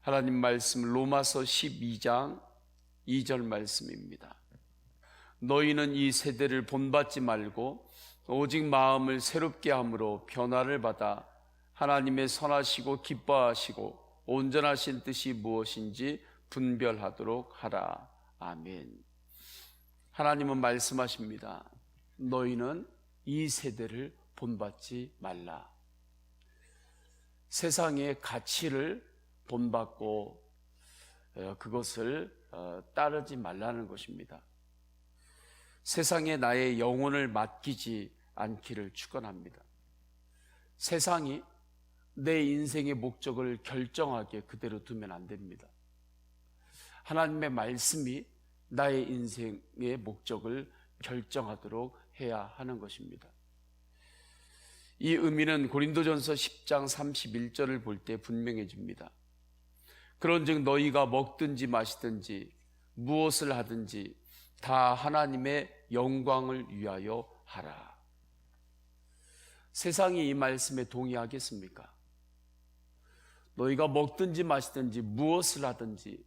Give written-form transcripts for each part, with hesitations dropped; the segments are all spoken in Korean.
하나님 말씀 로마서 12장 2절 말씀입니다. 너희는 이 세대를 본받지 말고 오직 마음을 새롭게 함으로 변화를 받아 하나님의 선하시고 기뻐하시고 온전하신 뜻이 무엇인지 분별하도록 하라. 아멘. 하나님은 말씀하십니다. 너희는 이 세대를 본받지 말라. 세상의 가치를 본받고 그것을 따르지 말라는 것입니다. 세상에 나의 영혼을 맡기지 않기를 축원합니다. 세상이 내 인생의 목적을 결정하게 그대로 두면 안 됩니다. 하나님의 말씀이 나의 인생의 목적을 결정하도록 해야 하는 것입니다. 이 의미는 고린도전서 10장 31절을 볼 때 분명해집니다. 그런즉 너희가 먹든지 마시든지 무엇을 하든지 다 하나님의 영광을 위하여 하라. 세상이 이 말씀에 동의하겠습니까? 너희가 먹든지 마시든지 무엇을 하든지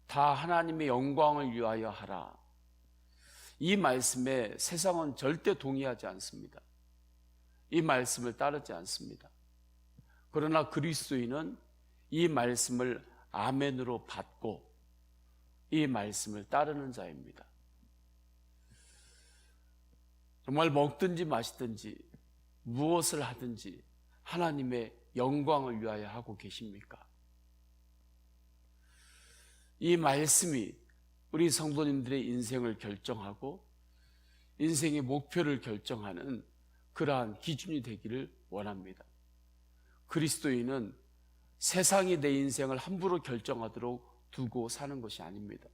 다 하나님의 영광을 위하여 하라. 이 말씀에 세상은 절대 동의하지 않습니다. 이 말씀을 따르지 않습니다. 그러나 그리스도인은 이 말씀을 아멘으로 받고 이 말씀을 따르는 자입니다. 정말 먹든지 마시든지 무엇을 하든지 하나님의 영광을 위하여 하고 계십니까? 이 말씀이 우리 성도님들의 인생을 결정하고 인생의 목표를 결정하는 그러한 기준이 되기를 원합니다. 그리스도인은 세상이 내 인생을 함부로 결정하도록 두고 사는 것이 아닙니다.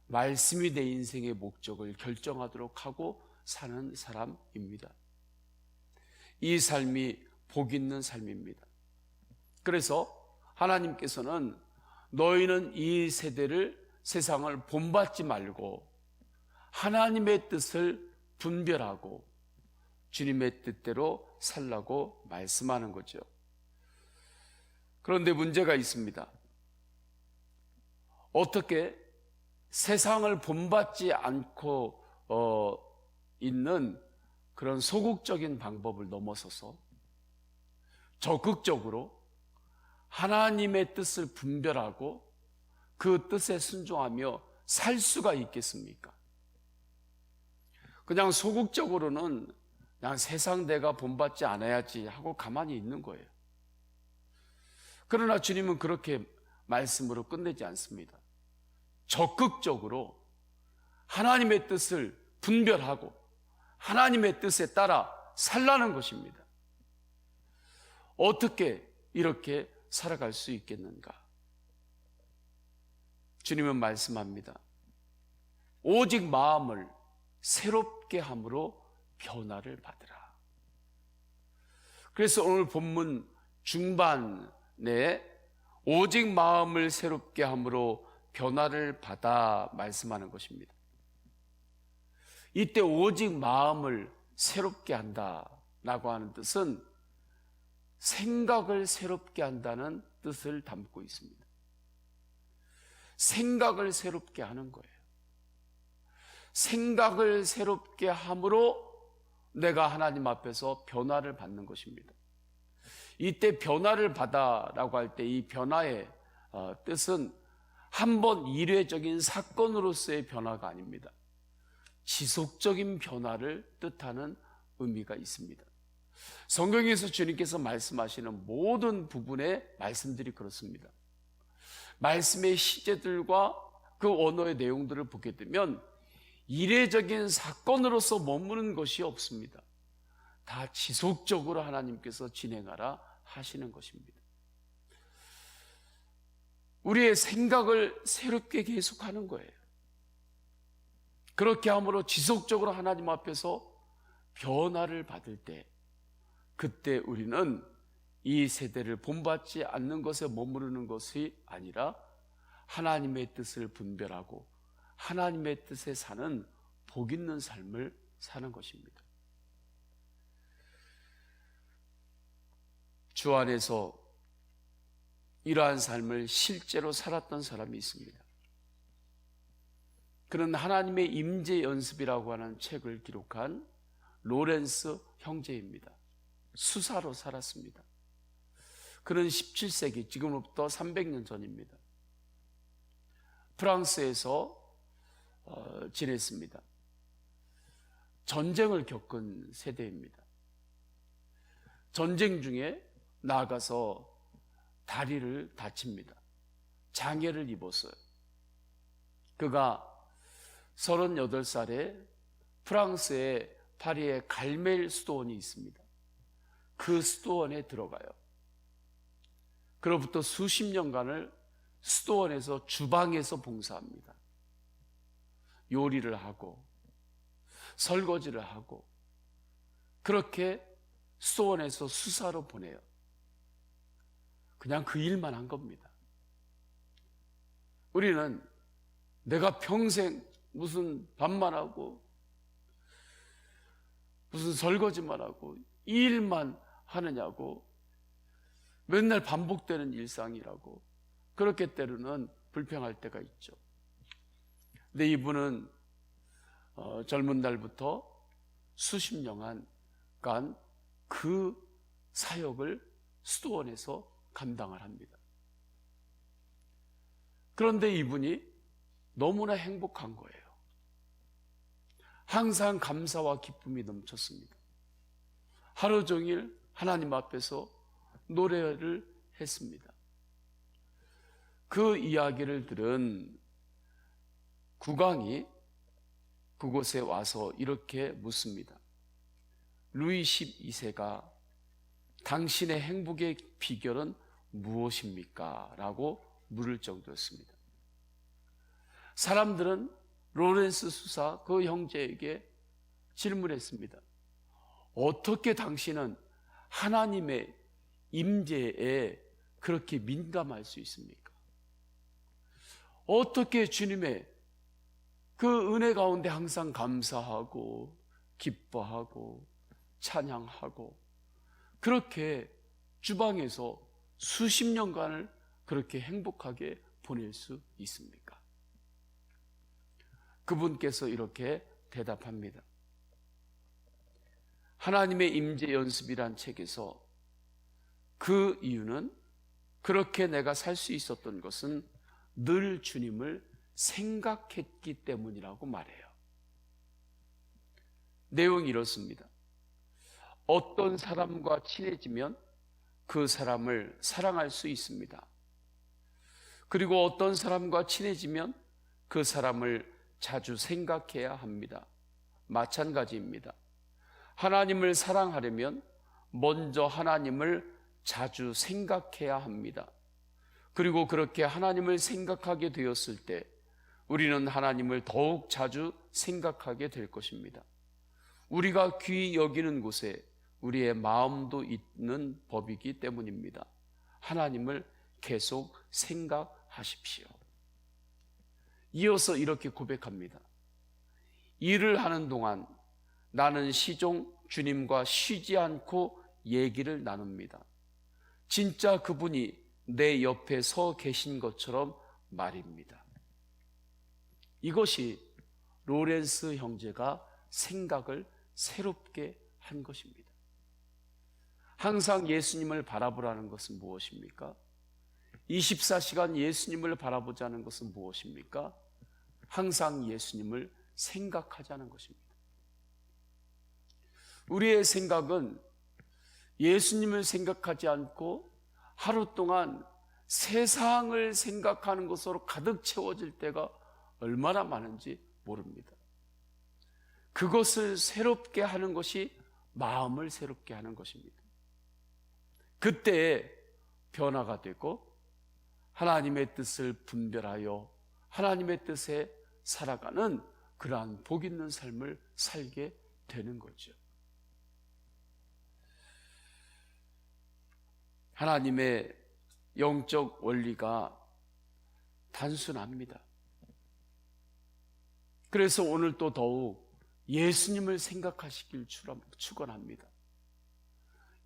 말씀이 내 인생의 목적을 결정하도록 하고 사는 사람입니다. 이 삶이 복 있는 삶입니다. 그래서 하나님께서는 너희는 이 세상을 본받지 말고 하나님의 뜻을 분별하고 주님의 뜻대로 살라고 말씀하는 거죠. 그런데 문제가 있습니다. 어떻게 세상을 본받지 않고 있는 그런 소극적인 방법을 넘어서서 적극적으로 하나님의 뜻을 분별하고 그 뜻에 순종하며 살 수가 있겠습니까? 그냥 소극적으로는 그냥 세상 내가 본받지 않아야지 하고 가만히 있는 거예요. 그러나 주님은 그렇게 말씀으로 끝내지 않습니다. 적극적으로 하나님의 뜻을 분별하고 하나님의 뜻에 따라 살라는 것입니다. 어떻게 이렇게 살아갈 수 있겠는가? 주님은 말씀합니다. 오직 마음을 새롭게 함으로 변화를 받으라. 그래서 오늘 본문 중반에 오직 마음을 새롭게 함으로 변화를 받아 말씀하는 것입니다. 이때 오직 마음을 새롭게 한다라고 하는 뜻은 생각을 새롭게 한다는 뜻을 담고 있습니다. 생각을 새롭게 하는 거예요. 생각을 새롭게 함으로 내가 하나님 앞에서 변화를 받는 것입니다. 이때 변화를 받아라고 할 때 이 변화의 뜻은 한번 일회적인 사건으로서의 변화가 아닙니다. 지속적인 변화를 뜻하는 의미가 있습니다. 성경에서 주님께서 말씀하시는 모든 부분의 말씀들이 그렇습니다. 말씀의 시제들과 그 언어의 내용들을 보게 되면 일회적인 사건으로서 머무는 것이 없습니다. 다 지속적으로 하나님께서 진행하라 하시는 것입니다. 우리의 생각을 새롭게 계속하는 거예요. 그렇게 함으로 지속적으로 하나님 앞에서 변화를 받을 때 그때 우리는 이 세대를 본받지 않는 것에 머무르는 것이 아니라 하나님의 뜻을 분별하고 하나님의 뜻에 사는 복 있는 삶을 사는 것입니다. 주 안에서 이러한 삶을 실제로 살았던 사람이 있습니다. 그는 하나님의 임재 연습이라고 하는 책을 기록한 로렌스 형제입니다. 수사로 살았습니다. 그는 17세기, 지금으로부터 300년 전입니다. 프랑스에서 지냈습니다. 전쟁을 겪은 세대입니다. 전쟁 중에 나가서 다리를 다칩니다. 장애를 입었어요. 그가 38살에 프랑스의 파리에 갈멜 수도원이 있습니다. 그 수도원에 들어가요. 그로부터 수십 년간을 수도원에서 주방에서 봉사합니다. 요리를 하고 설거지를 하고 그렇게 수도원에서 수사로 보내요. 그냥 그 일만 한 겁니다. 우리는 내가 평생 무슨 밥만 하고 무슨 설거지만 하고 이 일만 하느냐고 맨날 반복되는 일상이라고 그렇게 때로는 불평할 때가 있죠. 근데 이분은 젊은 날부터 수십 년간 그 사역을 수도원에서 감당을 합니다. 그런데 이분이 너무나 행복한 거예요. 항상 감사와 기쁨이 넘쳤습니다. 하루 종일 하나님 앞에서 노래를 했습니다. 그 이야기를 들은 국왕이 그곳에 와서 이렇게 묻습니다. 루이 12세가 당신의 행복의 비결은 무엇입니까? 라고 물을 정도였습니다. 사람들은 로렌스 수사 그 형제에게 질문했습니다. 어떻게 당신은 하나님의 임재에 그렇게 민감할 수 있습니까? 어떻게 주님의 그 은혜 가운데 항상 감사하고 기뻐하고 찬양하고 그렇게 주방에서 수십 년간을 그렇게 행복하게 보낼 수 있습니까? 그분께서 이렇게 대답합니다. 하나님의 임재 연습이란 책에서 그 이유는 그렇게 내가 살 수 있었던 것은 늘 주님을 생각했기 때문이라고 말해요. 내용이 이렇습니다. 어떤 사람과 친해지면 그 사람을 사랑할 수 있습니다. 그리고 어떤 사람과 친해지면 그 사람을 자주 생각해야 합니다. 마찬가지입니다. 하나님을 사랑하려면 먼저 하나님을 자주 생각해야 합니다. 그리고 그렇게 하나님을 생각하게 되었을 때 우리는 하나님을 더욱 자주 생각하게 될 것입니다. 우리가 귀히 여기는 곳에 우리의 마음도 있는 법이기 때문입니다. 하나님을 계속 생각하십시오. 이어서 이렇게 고백합니다. 일을 하는 동안 나는 시종 주님과 쉬지 않고 얘기를 나눕니다. 진짜 그분이 내 옆에 서 계신 것처럼 말입니다. 이것이 로렌스 형제가 생각을 새롭게 한 것입니다. 항상 예수님을 바라보라는 것은 무엇입니까? 24시간 예수님을 바라보자는 것은 무엇입니까? 항상 예수님을 생각하자는 것입니다. 우리의 생각은 예수님을 생각하지 않고 하루 동안 세상을 생각하는 것으로 가득 채워질 때가 얼마나 많은지 모릅니다. 그것을 새롭게 하는 것이 마음을 새롭게 하는 것입니다. 그때 변화가 되고 하나님의 뜻을 분별하여 하나님의 뜻에 살아가는 그러한 복 있는 삶을 살게 되는 거죠. 하나님의 영적 원리가 단순합니다. 그래서 오늘 또 더욱 예수님을 생각하시길 축원합니다.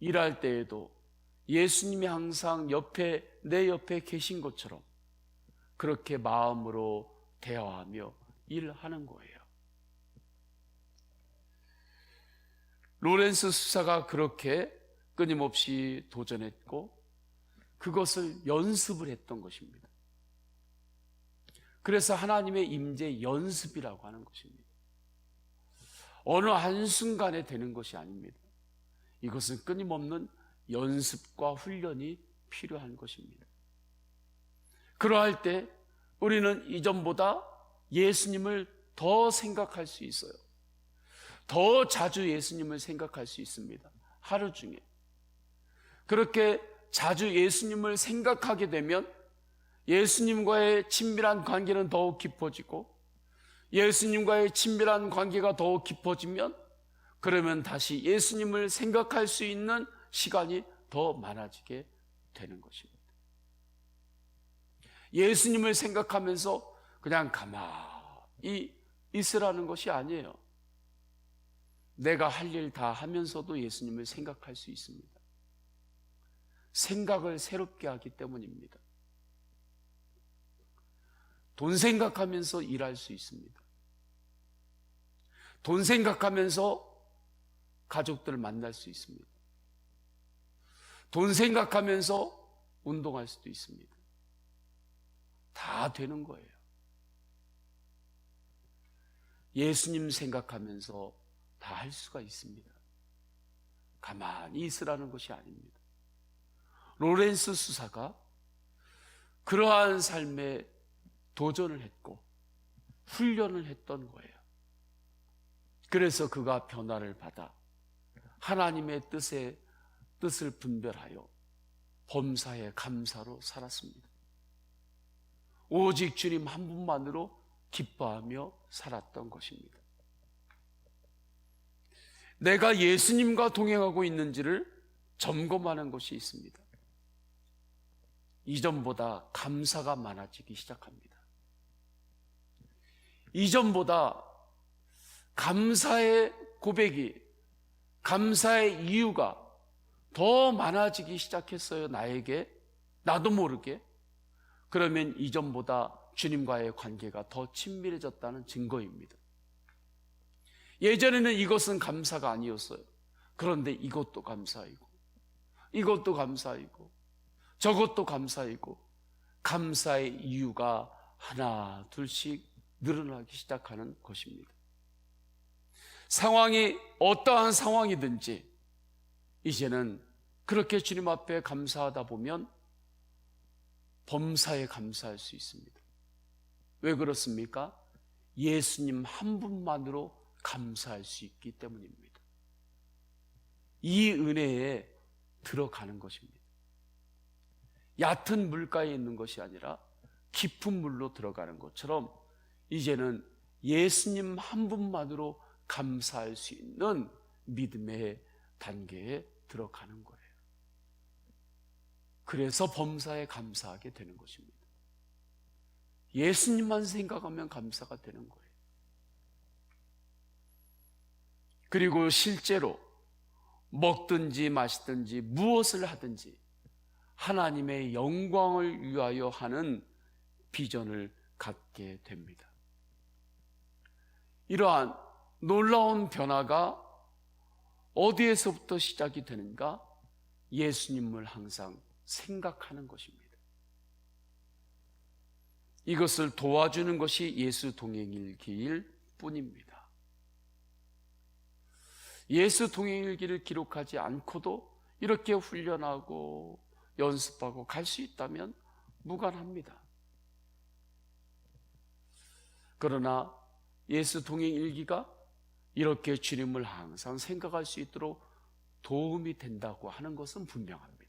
일할 때에도 예수님이 항상 옆에 내 옆에 계신 것처럼 그렇게 마음으로 대화하며 일하는 거예요. 로렌스 수사가 그렇게 끊임없이 도전했고 그것을 연습을 했던 것입니다. 그래서 하나님의 임재 연습이라고 하는 것입니다. 어느 한순간에 되는 것이 아닙니다. 이것은 끊임없는 연습과 훈련이 필요한 것입니다. 그러할 때 우리는 이전보다 예수님을 더 생각할 수 있어요. 더 자주 예수님을 생각할 수 있습니다. 하루 중에. 그렇게 자주 예수님을 생각하게 되면 예수님과의 친밀한 관계는 더욱 깊어지고 예수님과의 친밀한 관계가 더욱 깊어지면 그러면 다시 예수님을 생각할 수 있는 시간이 더 많아지게 되는 것입니다. 예수님을 생각하면서 그냥 가만히 있으라는 것이 아니에요. 내가 할 일 다 하면서도 예수님을 생각할 수 있습니다. 생각을 새롭게 하기 때문입니다. 돈 생각하면서 일할 수 있습니다. 돈 생각하면서 가족들을 만날 수 있습니다. 돈 생각하면서 운동할 수도 있습니다. 다 되는 거예요. 예수님 생각하면서 다 할 수가 있습니다. 가만히 있으라는 것이 아닙니다. 로렌스 수사가 그러한 삶에 도전을 했고 훈련을 했던 거예요. 그래서 그가 변화를 받아 하나님의 뜻을 분별하여 범사에 감사로 살았습니다. 오직 주님 한 분만으로 기뻐하며 살았던 것입니다. 내가 예수님과 동행하고 있는지를 점검하는 것이 있습니다. 이전보다 감사가 많아지기 시작합니다. 이전보다 감사의 고백이, 감사의 이유가 더 많아지기 시작했어요. 나에게, 나도 모르게. 그러면 이전보다 주님과의 관계가 더 친밀해졌다는 증거입니다. 예전에는 이것은 감사가 아니었어요. 그런데 이것도 감사이고 이것도 감사이고 저것도 감사이고 감사의 이유가 하나 둘씩 늘어나기 시작하는 것입니다. 상황이 어떠한 상황이든지 이제는 그렇게 주님 앞에 감사하다 보면 범사에 감사할 수 있습니다. 왜 그렇습니까? 예수님 한 분만으로 감사할 수 있기 때문입니다. 이 은혜에 들어가는 것입니다. 얕은 물가에 있는 것이 아니라 깊은 물로 들어가는 것처럼 이제는 예수님 한 분만으로 감사할 수 있는 믿음의 단계에 들어가는 거예요. 그래서 범사에 감사하게 되는 것입니다. 예수님만 생각하면 감사가 되는 거예요. 그리고 실제로 먹든지 마시든지 무엇을 하든지 하나님의 영광을 위하여 하는 비전을 갖게 됩니다. 이러한 놀라운 변화가 어디에서부터 시작이 되는가? 예수님을 항상 생각하는 것입니다. 이것을 도와주는 것이 예수 동행일기일 뿐입니다. 예수 동행일기를 기록하지 않고도 이렇게 훈련하고 연습하고 갈 수 있다면 무관합니다. 그러나 예수 동행일기가 이렇게 주님을 항상 생각할 수 있도록 도움이 된다고 하는 것은 분명합니다.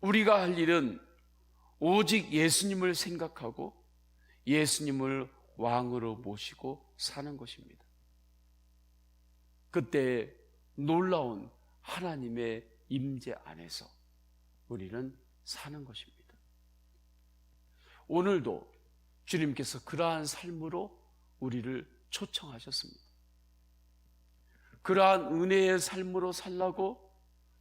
우리가 할 일은 오직 예수님을 생각하고 예수님을 왕으로 모시고 사는 것입니다. 그때 놀라운 하나님의 임재 안에서 우리는 사는 것입니다. 오늘도 주님께서 그러한 삶으로 우리를 초청하셨습니다. 그러한 은혜의 삶으로 살라고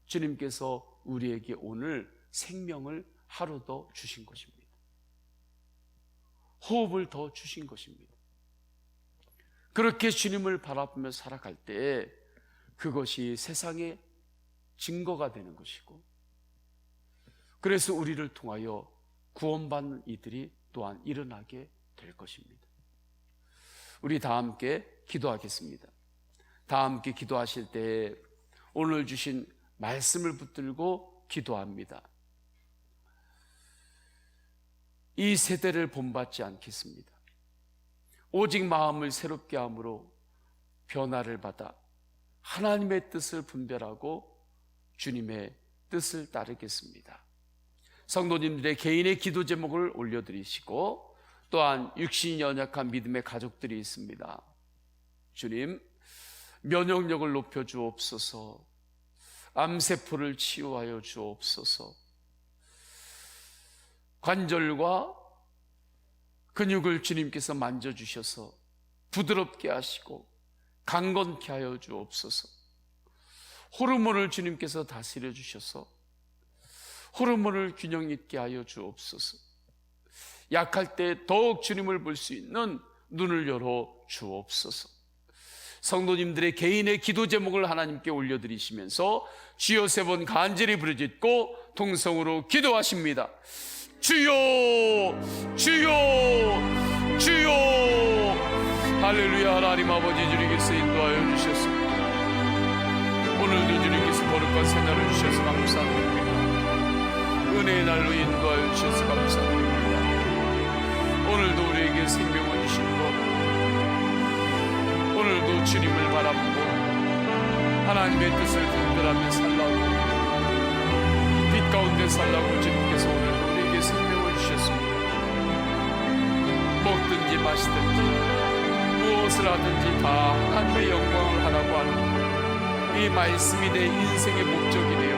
주님께서 우리에게 오늘 생명을 하루 더 주신 것입니다. 호흡을 더 주신 것입니다. 그렇게 주님을 바라보며 살아갈 때 그것이 세상의 증거가 되는 것이고, 그래서 우리를 통하여 구원받는 이들이 또한 일어나게 될 것입니다. 우리 다 함께 기도하겠습니다. 다 함께 기도하실 때 오늘 주신 말씀을 붙들고 기도합니다. 이 세대를 본받지 않겠습니다. 오직 마음을 새롭게 함으로 변화를 받아 하나님의 뜻을 분별하고 주님의 뜻을 따르겠습니다. 성도님들의 개인의 기도 제목을 올려드리시고, 또한 육신이 연약한 믿음의 가족들이 있습니다. 주님, 면역력을 높여 주옵소서. 암세포를 치유하여 주옵소서. 관절과 근육을 주님께서 만져주셔서 부드럽게 하시고 강건케 하여 주옵소서. 호르몬을 주님께서 다스려 주셔서 호르몬을 균형 있게 하여 주옵소서. 약할 때 더욱 주님을 볼 수 있는 눈을 열어 주옵소서. 성도님들의 개인의 기도 제목을 하나님께 올려드리시면서 주여 3번 간절히 부르짖고 통성으로 기도하십니다. 주여, 주여, 주여. 할렐루야. 하나님 아버지, 주님께서 인도하여 주셨습니다. 오늘도 주님께서 거룩한 새날을 주셔서 감사드립니다. 은혜의 날로 인도하여 주셔서 감사드립니다. 오늘도 우리에게 생명을 주시고, 오늘도 주님을 바라보고 하나님의 뜻을 분별하며 살라고, 빛 가운데 살라고 주님께서 오늘도 우리에게 생명을 주셨습니다. 먹든지 마시든지 무엇을 하든지 다 하나님의 영광을 하라고 하는 이 말씀이 내 인생의 목적이 되어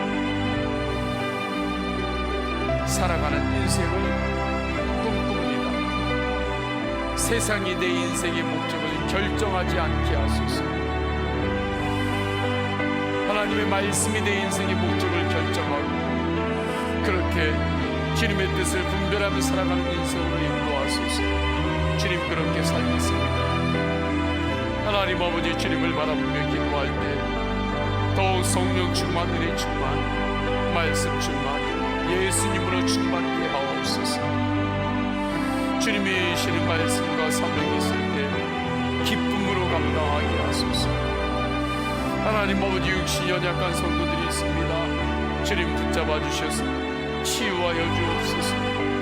살아가는 인생을 꿈꿉니다. 세상이 내 인생의 목적을 결정하지 않게 하소서. 하나님의 말씀이 내 인생의 목적을 결정하고 그렇게 주님의 뜻을 분별하며 살아가는 인생으로 인도하소서. 주님, 그렇게 살겠습니다. 하나님 아버지, 주님을 바라보며 기도할 때 더욱 성령 충만, 은혜 충만, 말씀 충만, 예수님으로 충만케 하옵소서. 주님이 주시는 말씀과 사명이 있을 때 기쁨으로 감당하게 하소서. 하나님 아버지, 육신 연약한 성도들이 있습니다. 주님 붙잡아 주셔서 치유하여 주옵소서.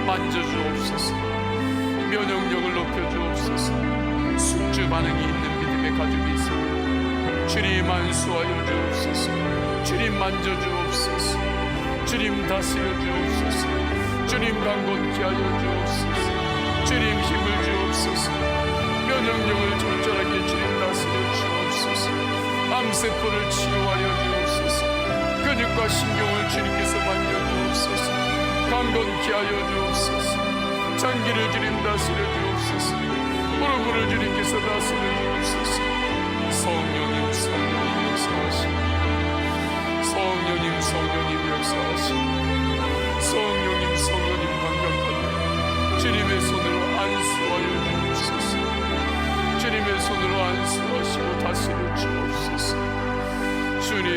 만져주옵소서. 면역력을 높여 주옵소서. 숙주 반응이 있는 믿음의 가족이 있습니다. 주님 안수하여 주옵소서. 주님 만져주옵소서. 주님 다스려 주옵소서. 주님 강건케 하여 주옵소서. 주님 힘을 주옵소서. 면역력을 적절하게 주님 다스려 주옵소서. 암세포를 치유하여 주옵소서. 근육과 신경을 주님께서 만져주옵소서. 강건케 하여 주옵소서. 장기를 주님 다스려 주옵소서. 호르몬을 주님께서 다스려 주옵소서. 성령님, 성령님 역사하시고, 성령님, 성령님 역사하시고, 성령님, 성령님 감격하며 주님의 손으로 안수하여 주옵소서. 주님의 손으로 안수하시고 다스려 주옵소서. 주님,